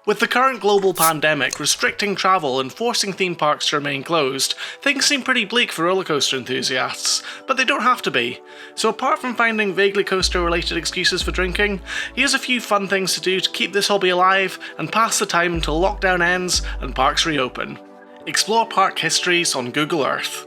With the current global pandemic restricting travel and forcing theme parks to remain closed, things seem pretty bleak for rollercoaster enthusiasts, but they don't have to be. So apart from finding vaguely coaster-related excuses for drinking, here's a few fun things to do to keep this hobby alive and pass the time until lockdown ends and parks reopen. Explore park histories on Google Earth.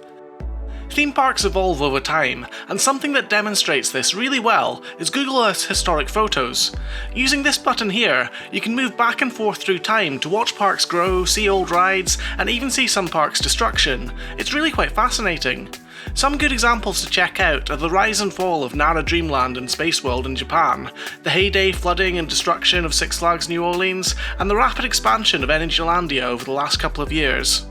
Theme parks evolve over time, and something that demonstrates this really well is Google Earth's historic photos. Using this button here, you can move back and forth through time to watch parks grow, see old rides, and even see some parks' destruction. It's really quite fascinating. Some good examples to check out are the rise and fall of Nara Dreamland and Space World in Japan, the heyday flooding and destruction of Six Flags New Orleans, and the rapid expansion of Energylandia over the last couple of years.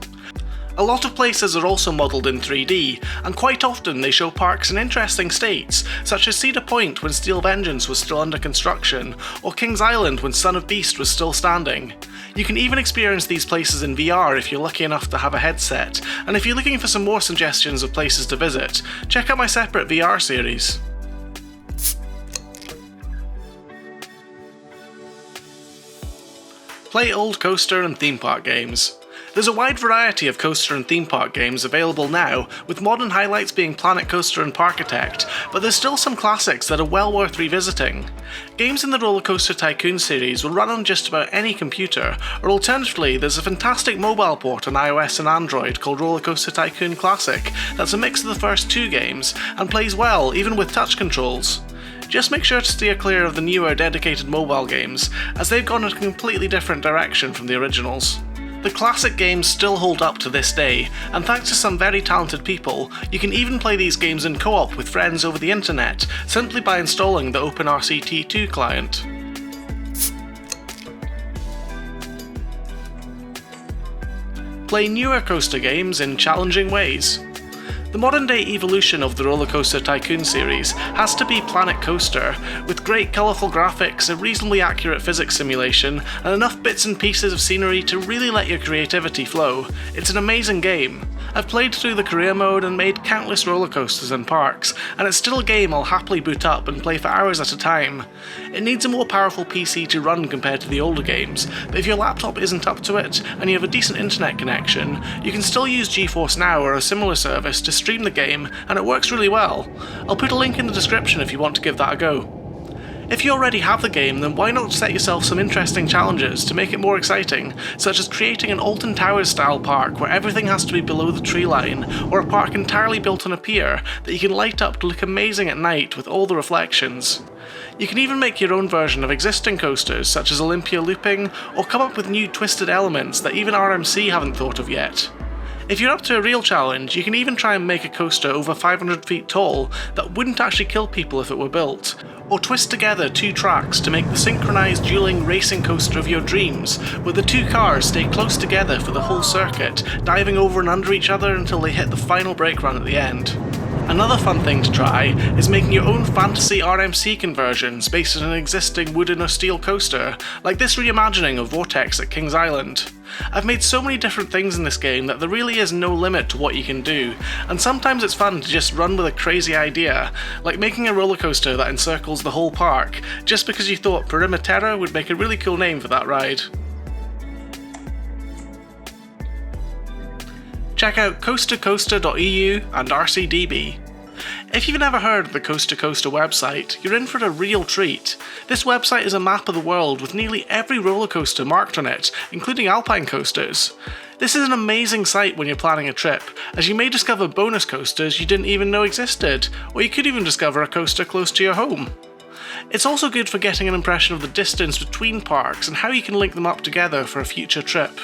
A lot of places are also modelled in 3D, and quite often they show parks in interesting states, such as Cedar Point when Steel Vengeance was still under construction, or Kings Island when Son of Beast was still standing. You can even experience these places in VR if you're lucky enough to have a headset, and if you're looking for some more suggestions of places to visit, check out my separate VR series. Play old coaster and theme park games. There's a wide variety of coaster and theme park games available now, with modern highlights being Planet Coaster and Parkitect, but there's still some classics that are well worth revisiting. Games in the Rollercoaster Tycoon series will run on just about any computer, or alternatively there's a fantastic mobile port on iOS and Android called Rollercoaster Tycoon Classic that's a mix of the first two games, and plays well even with touch controls. Just make sure to steer clear of the newer dedicated mobile games, as they've gone in a completely different direction from the originals. The classic games still hold up to this day, and thanks to some very talented people, you can even play these games in co-op with friends over the internet, simply by installing the OpenRCT2 client. Play newer coaster games in challenging ways. The modern-day evolution of the Rollercoaster Tycoon series has to be Planet Coaster, with great colourful graphics, a reasonably accurate physics simulation, and enough bits and pieces of scenery to really let your creativity flow. It's an amazing game. I've played through the career mode and made countless roller coasters and parks, and it's still a game I'll happily boot up and play for hours at a time. It needs a more powerful PC to run compared to the older games, but if your laptop isn't up to it, and you have a decent internet connection, you can still use GeForce Now or a similar service to stream the game, and it works really well. I'll put a link in the description if you want to give that a go. If you already have the game, then why not set yourself some interesting challenges to make it more exciting, such as creating an Alton Towers style park where everything has to be below the tree line, or a park entirely built on a pier that you can light up to look amazing at night with all the reflections. You can even make your own version of existing coasters such as Olympia looping, or come up with new twisted elements that even RMC haven't thought of yet. If you're up to a real challenge, you can even try and make a coaster over 500 feet tall that wouldn't actually kill people if it were built, or twist together two tracks to make the synchronized dueling racing coaster of your dreams, where the two cars stay close together for the whole circuit, diving over and under each other until they hit the final brake run at the end. Another fun thing to try is making your own fantasy RMC conversions based on an existing wooden or steel coaster, like this reimagining of Vortex at Kings Island. I've made so many different things in this game that there really is no limit to what you can do, and sometimes it's fun to just run with a crazy idea, like making a roller coaster that encircles the whole park, just because you thought Perimeterra would make a really cool name for that ride. Check out coastercoaster.eu and RCDB. If you've never heard of the Coaster Coaster website, you're in for a real treat. This website is a map of the world with nearly every roller coaster marked on it, including alpine coasters. This is an amazing site when you're planning a trip, as you may discover bonus coasters you didn't even know existed, or you could even discover a coaster close to your home. It's also good for getting an impression of the distance between parks and how you can link them up together for a future trip.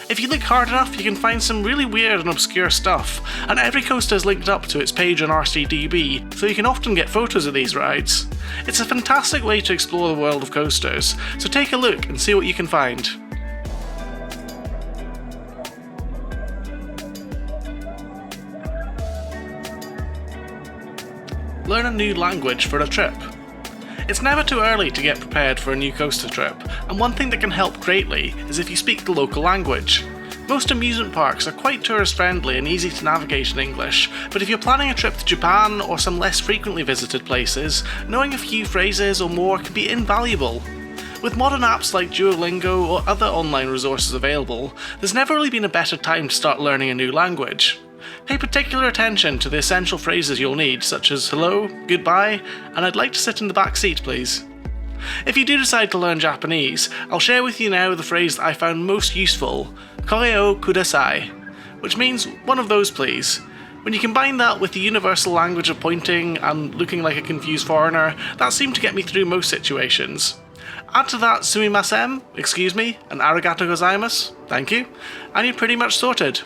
If you look hard enough, you can find some really weird and obscure stuff, and every coaster is linked up to its page on RCDB, so you can often get photos of these rides. It's a fantastic way to explore the world of coasters, so take a look and see what you can find. Learn a new language for a trip. It's never too early to get prepared for a new coaster trip, and one thing that can help greatly is if you speak the local language. Most amusement parks are quite tourist friendly and easy to navigate in English, but if you're planning a trip to Japan or some less frequently visited places, knowing a few phrases or more can be invaluable. With modern apps like Duolingo or other online resources available, there's never really been a better time to start learning a new language. Pay particular attention to the essential phrases you'll need, such as hello, goodbye, and I'd like to sit in the back seat please. If you do decide to learn Japanese, I'll share with you now the phrase that I found most useful, kore o kudasai, which means one of those please. When you combine that with the universal language of pointing and looking like a confused foreigner, that seemed to get me through most situations. Add to that sumimasen, excuse me, and arigato gozaimasu, thank you, and you're pretty much sorted.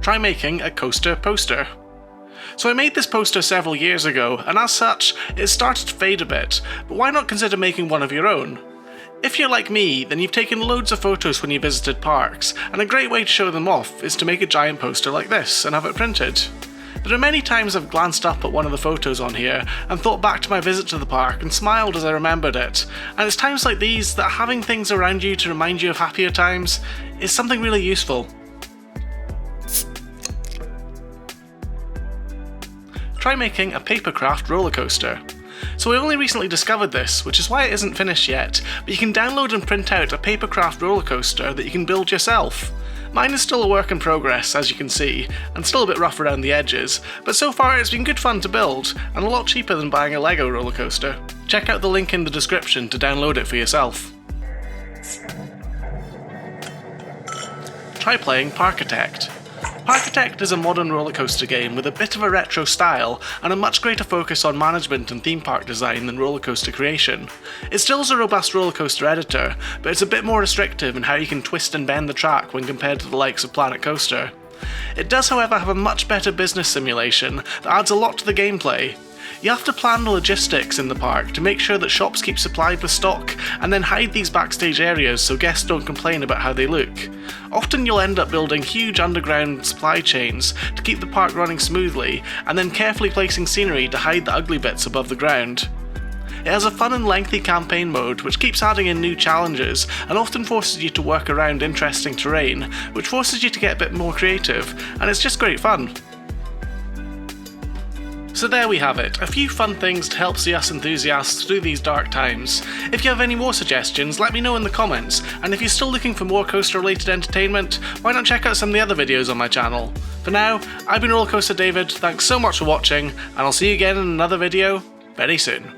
Try making a coaster poster. So I made this poster several years ago, and as such, it started to fade a bit, but why not consider making one of your own? If you're like me, then you've taken loads of photos when you visited parks, and a great way to show them off is to make a giant poster like this and have it printed. There are many times I've glanced up at one of the photos on here and thought back to my visit to the park and smiled as I remembered it, and it's times like these that having things around you to remind you of happier times is something really useful. Try making a papercraft roller coaster. So I only recently discovered this, which is why it isn't finished yet, but you can download and print out a papercraft roller coaster that you can build yourself. Mine is still a work in progress, as you can see, and still a bit rough around the edges, but so far it's been good fun to build, and a lot cheaper than buying a Lego roller coaster. Check out the link in the description to download it for yourself. Try playing Parkitect. Parkitect is a modern roller coaster game with a bit of a retro style and a much greater focus on management and theme park design than roller coaster creation. It still is a robust roller coaster editor, but it's a bit more restrictive in how you can twist and bend the track when compared to the likes of Planet Coaster. It does however have a much better business simulation that adds a lot to the gameplay. You have to plan the logistics in the park to make sure that shops keep supplied with stock and then hide these backstage areas so guests don't complain about how they look. Often you'll end up building huge underground supply chains to keep the park running smoothly and then carefully placing scenery to hide the ugly bits above the ground. It has a fun and lengthy campaign mode which keeps adding in new challenges and often forces you to work around interesting terrain, which forces you to get a bit more creative, and it's just great fun. So there we have it, a few fun things to help see us enthusiasts through these dark times. If you have any more suggestions, let me know in the comments, and if you're still looking for more coaster related entertainment, why not check out some of the other videos on my channel. For now, I've been Rollercoaster David, thanks so much for watching, and I'll see you again in another video very soon.